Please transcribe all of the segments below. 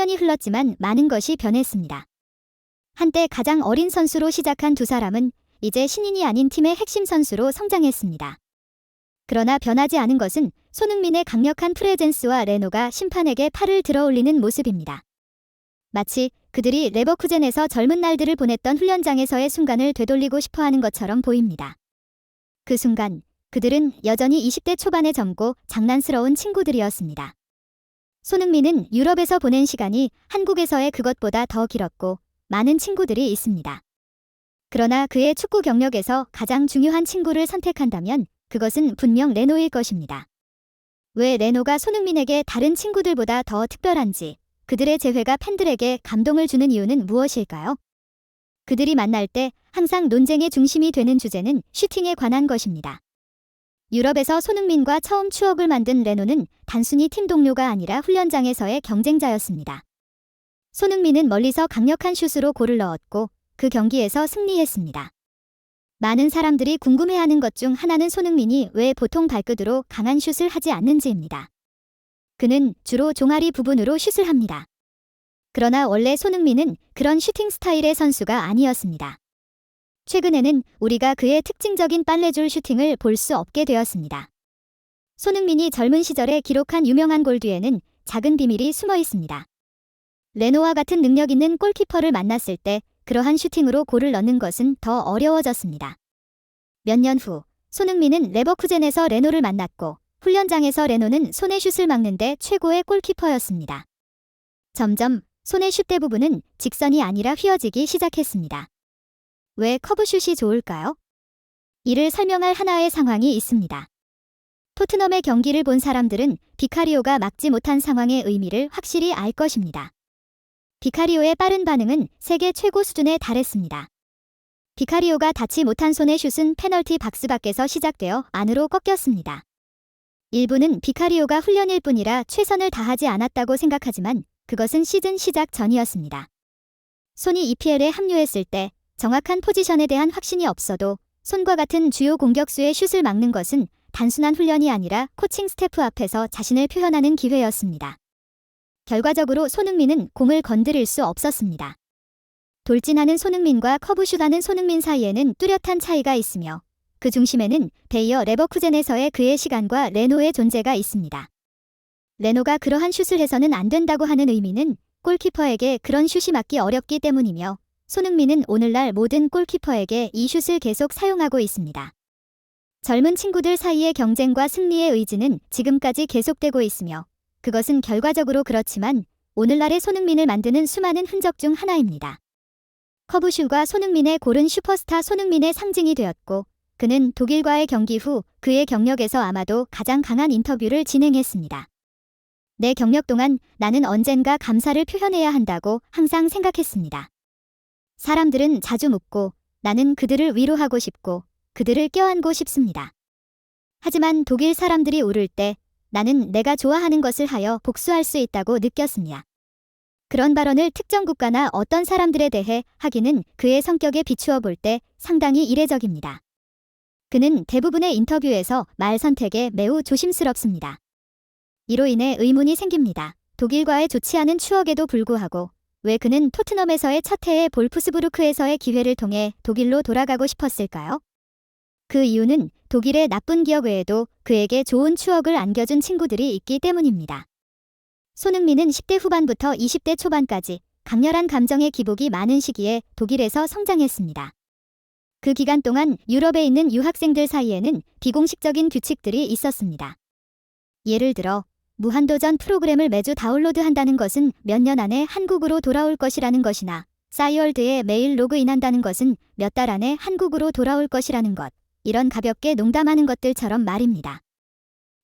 10년이 흘렀지만 많은 것이 변했습니다. 한때 가장 어린 선수로 시작한 두 사람은 이제 신인이 아닌 팀의 핵심 선수로 성장했습니다. 그러나 변하지 않은 것은 손흥민의 강력한 프레젠스와 레노가 심판에게 팔을 들어올리는 모습입니다. 마치 그들이 레버쿠젠에서 젊은 날들을 보냈던 훈련장에서의 순간을 되돌리고 싶어하는 것처럼 보입니다. 그 순간 그들은 여전히 20대 초반의 젊고 장난스러운 친구들이었습니다. 손흥민은 유럽에서 보낸 시간이 한국에서의 그것보다 더 길었고 많은 친구들이 있습니다. 그러나 그의 축구 경력에서 가장 중요한 친구를 선택한다면 그것은 분명 레노일 것입니다. 왜 레노가 손흥민에게 다른 친구들보다 더 특별한지, 그들의 재회가 팬들에게 감동을 주는 이유는 무엇일까요? 그들이 만날 때 항상 논쟁의 중심이 되는 주제는 슈팅에 관한 것입니다. 유럽에서 손흥민과 처음 추억을 만든 레노는 단순히 팀 동료가 아니라 훈련장에서의 경쟁자였습니다. 손흥민은 멀리서 강력한 슛으로 골을 넣었고 그 경기에서 승리했습니다. 많은 사람들이 궁금해하는 것 중 하나는 손흥민이 왜 보통 발끝으로 강한 슛을 하지 않는지입니다. 그는 주로 종아리 부분으로 슛을 합니다. 그러나 원래 손흥민은 그런 슈팅 스타일의 선수가 아니었습니다. 최근에는 우리가 그의 특징적인 빨래줄 슈팅을 볼 수 없게 되었습니다. 손흥민이 젊은 시절에 기록한 유명한 골 뒤에는 작은 비밀이 숨어 있습니다. 레노와 같은 능력 있는 골키퍼를 만났을 때 그러한 슈팅으로 골을 넣는 것은 더 어려워졌습니다. 몇 년 후 손흥민은 레버쿠젠에서 레노를 만났고 훈련장에서 레노는 손의 슛을 막는데 최고의 골키퍼였습니다. 점점 손의 슛 대부분은 직선이 아니라 휘어지기 시작했습니다. 왜 커브슛이 좋을까요? 이를 설명할 하나의 상황이 있습니다. 토트넘의 경기를 본 사람들은 비카리오가 막지 못한 상황의 의미를 확실히 알 것입니다. 비카리오의 빠른 반응은 세계 최고 수준에 달했습니다. 비카리오가 닿지 못한 손의 슛은 페널티 박스 밖에서 시작되어 안으로 꺾였습니다. 일부는 비카리오가 훈련일 뿐이라 최선을 다하지 않았다고 생각하지만 그것은 시즌 시작 전이었습니다. 손이 EPL에 합류했을 때 정확한 포지션에 대한 확신이 없어도 손과 같은 주요 공격수의 슛을 막는 것은 단순한 훈련이 아니라 코칭 스태프 앞에서 자신을 표현하는 기회였습니다. 결과적으로 손흥민은 공을 건드릴 수 없었습니다. 돌진하는 손흥민과 커브슛하는 손흥민 사이에는 뚜렷한 차이가 있으며 그 중심에는 베이어 레버쿠젠에서의 그의 시간과 레노의 존재가 있습니다. 레노가 그러한 슛을 해서는 안 된다고 하는 의미는 골키퍼에게 그런 슛이 맞기 어렵기 때문이며 손흥민은 오늘날 모든 골키퍼에게 이 슛을 계속 사용하고 있습니다. 젊은 친구들 사이의 경쟁과 승리의 의지는 지금까지 계속되고 있으며 그것은 결과적으로 그렇지만 오늘날의 손흥민을 만드는 수많은 흔적 중 하나입니다. 커브슛과 손흥민의 골은 슈퍼스타 손흥민의 상징이 되었고 그는 독일과의 경기 후 그의 경력에서 아마도 가장 강한 인터뷰를 진행했습니다. 내 경력 동안 나는 언젠가 감사를 표현해야 한다고 항상 생각했습니다. 사람들은 자주 묻고 나는 그들을 위로하고 싶고 그들을 껴안고 싶습니다. 하지만 독일 사람들이 울을 때 나는 내가 좋아하는 것을 하여 복수할 수 있다고 느꼈습니다. 그런 발언을 특정 국가나 어떤 사람들에 대해 하기는 그의 성격에 비추어 볼 때 상당히 이례적입니다. 그는 대부분의 인터뷰에서 말 선택에 매우 조심스럽습니다. 이로 인해 의문이 생깁니다. 독일과의 좋지 않은 추억에도 불구하고 왜 그는 토트넘에서의 첫 해의 볼프스부르크에서의 기회를 통해 독일로 돌아가고 싶었을까요? 그 이유는 독일의 나쁜 기억 외에도 그에게 좋은 추억을 안겨준 친구들이 있기 때문입니다. 손흥민은 10대 후반부터 20대 초반까지 강렬한 감정의 기복이 많은 시기에 독일에서 성장했습니다. 그 기간 동안 유럽에 있는 유학생들 사이에는 비공식적인 규칙들이 있었습니다. 예를 들어 무한도전 프로그램을 매주 다운로드한다는 것은 몇 년 안에 한국으로 돌아올 것이라는 것이나 싸이월드에 매일 로그인한다는 것은 몇 달 안에 한국으로 돌아올 것이라는 것, 이런 가볍게 농담하는 것들처럼 말입니다.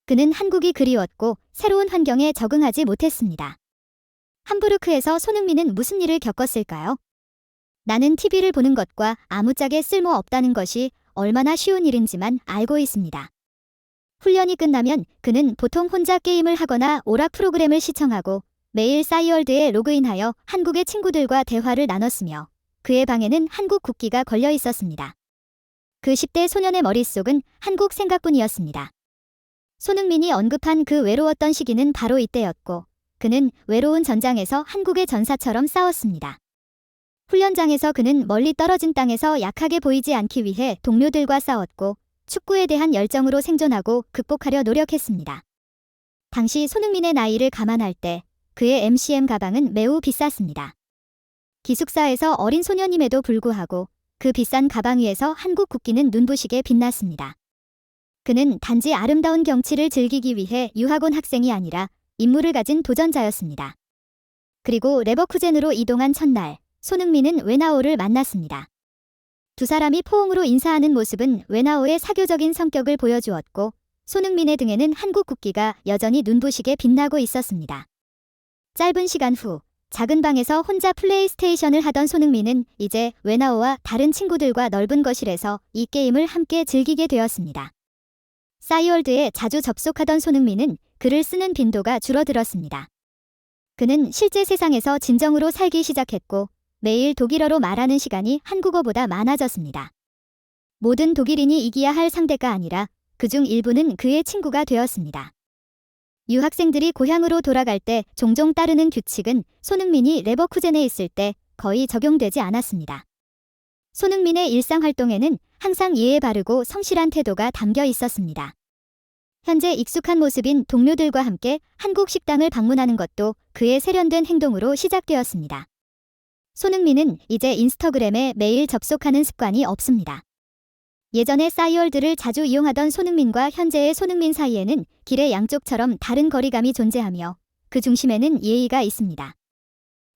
그는 한국이 그리웠고 새로운 환경에 적응하지 못했습니다. 함부르크에서 손흥민은 무슨 일을 겪었을까요? 나는 TV를 보는 것과 아무짝에 쓸모 없다는 것이 얼마나 쉬운 일인지만 알고 있습니다. 훈련이 끝나면 그는 보통 혼자 게임을 하거나 오락 프로그램을 시청하고 매일 싸이월드에 로그인하여 한국의 친구들과 대화를 나눴으며 그의 방에는 한국 국기가 걸려 있었습니다. 그 10대 소년의 머릿속은 한국 생각뿐이었습니다. 손흥민이 언급한 그 외로웠던 시기는 바로 이때였고 그는 외로운 전장에서 한국의 전사처럼 싸웠습니다. 훈련장에서 그는 멀리 떨어진 땅에서 약하게 보이지 않기 위해 동료들과 싸웠고 축구에 대한 열정으로 생존하고 극복하려 노력했습니다. 당시 손흥민의 나이를 감안할 때 그의 MCM 가방은 매우 비쌌습니다. 기숙사에서 어린 소년임에도 불구하고 그 비싼 가방 위에서 한국 국기는 눈부시게 빛났습니다. 그는 단지 아름다운 경치를 즐기기 위해 유학온 학생이 아니라 임무를 가진 도전자였습니다. 그리고 레버쿠젠으로 이동한 첫날, 손흥민은 웨나오를 만났습니다. 두 사람이 포옹으로 인사하는 모습은 웨나오의 사교적인 성격을 보여주었고 손흥민의 등에는 한국 국기가 여전히 눈부시게 빛나고 있었습니다. 짧은 시간 후 작은 방에서 혼자 플레이스테이션을 하던 손흥민은 이제 웨나오와 다른 친구들과 넓은 거실에서 이 게임을 함께 즐기게 되었습니다. 싸이월드에 자주 접속하던 손흥민은 글을 쓰는 빈도가 줄어들었습니다. 그는 실제 세상에서 진정으로 살기 시작했고 매일 독일어로 말하는 시간이 한국어보다 많아졌습니다. 모든 독일인이 이기야 할 상대가 아니라 그중 일부는 그의 친구가 되었습니다. 유학생들이 고향으로 돌아갈 때 종종 따르는 규칙은 손흥민이 레버쿠젠에 있을 때 거의 적용되지 않았습니다. 손흥민의 일상활동에는 항상 예의 바르고 성실한 태도가 담겨 있었습니다. 현재 익숙한 모습인 동료들과 함께 한국 식당을 방문하는 것도 그의 세련된 행동으로 시작되었습니다. 손흥민은 이제 인스타그램에 매일 접속하는 습관이 없습니다. 예전에 싸이월드를 자주 이용하던 손흥민과 현재의 손흥민 사이에는 길의 양쪽처럼 다른 거리감이 존재하며 그 중심에는 예의가 있습니다.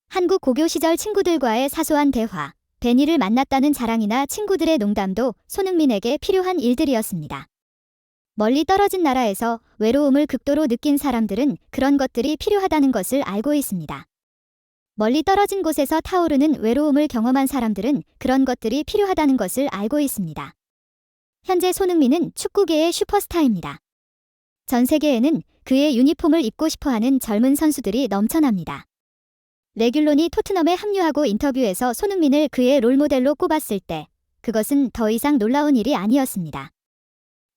한국 고교 시절 친구들과의 사소한 대화, 베니를 만났다는 자랑이나 친구들의 농담도 손흥민에게 필요한 일들이었습니다. 멀리 떨어진 나라에서 외로움을 극도로 느낀 사람들은 그런 것들이 필요하다는 것을 알고 있습니다. 멀리 떨어진 곳에서 타오르는 외로움을 경험한 사람들은 그런 것들이 필요하다는 것을 알고 있습니다. 현재 손흥민은 축구계의 슈퍼스타입니다. 전 세계에는 그의 유니폼을 입고 싶어하는 젊은 선수들이 넘쳐납니다. 레귤론이 토트넘에 합류하고 인터뷰에서 손흥민을 그의 롤모델로 꼽았을 때 그것은 더 이상 놀라운 일이 아니었습니다.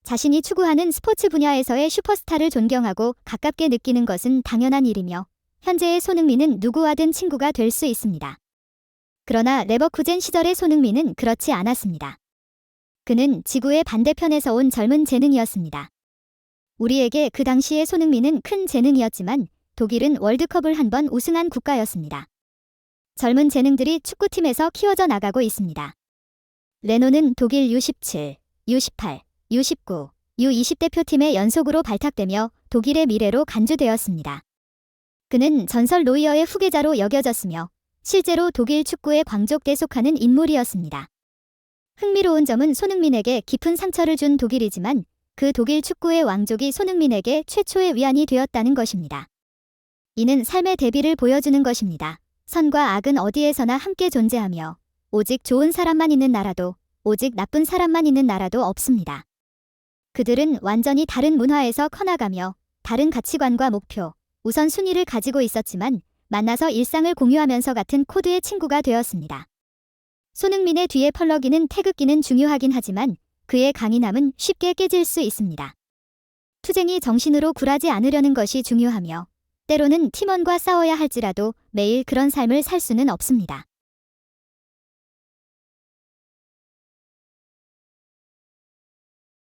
자신이 추구하는 스포츠 분야에서의 슈퍼스타를 존경하고 가깝게 느끼는 것은 당연한 일이며 현재의 손흥민은 누구와든 친구가 될 수 있습니다. 그러나 레버쿠젠 시절의 손흥민은 그렇지 않았습니다. 그는 지구의 반대편에서 온 젊은 재능이었습니다. 우리에게 그 당시의 손흥민은 큰 재능이었지만 독일은 월드컵을 한 번 우승한 국가였습니다. 젊은 재능들이 축구팀에서 키워져 나가고 있습니다. 레노는 독일 U17, U18, U19, U20 대표팀에 연속으로 발탁되며 독일의 미래로 간주되었습니다. 그는 전설 노이어의 후계자로 여겨졌으며 실제로 독일 축구의 광족대에 속하는 인물이었습니다. 흥미로운 점은 손흥민에게 깊은 상처를 준 독일이지만 그 독일 축구의 왕족이 손흥민에게 최초의 위안이 되었다는 것입니다. 이는 삶의 대비를 보여주는 것입니다. 선과 악은 어디에서나 함께 존재하며 오직 좋은 사람만 있는 나라도 오직 나쁜 사람만 있는 나라도 없습니다. 그들은 완전히 다른 문화에서 커나가며 다른 가치관과 목표, 우선순위를 가지고 있었지만 만나서 일상을 공유하면서 같은 코드의 친구가 되었습니다. 손흥민의 뒤에 펄럭이는 태극기는 중요하긴 하지만 그의 강인함은 쉽게 깨질 수 있습니다. 투쟁이 정신으로 굴하지 않으려는 것이 중요하며 때로는 팀원과 싸워야 할지라도 매일 그런 삶을 살 수는 없습니다.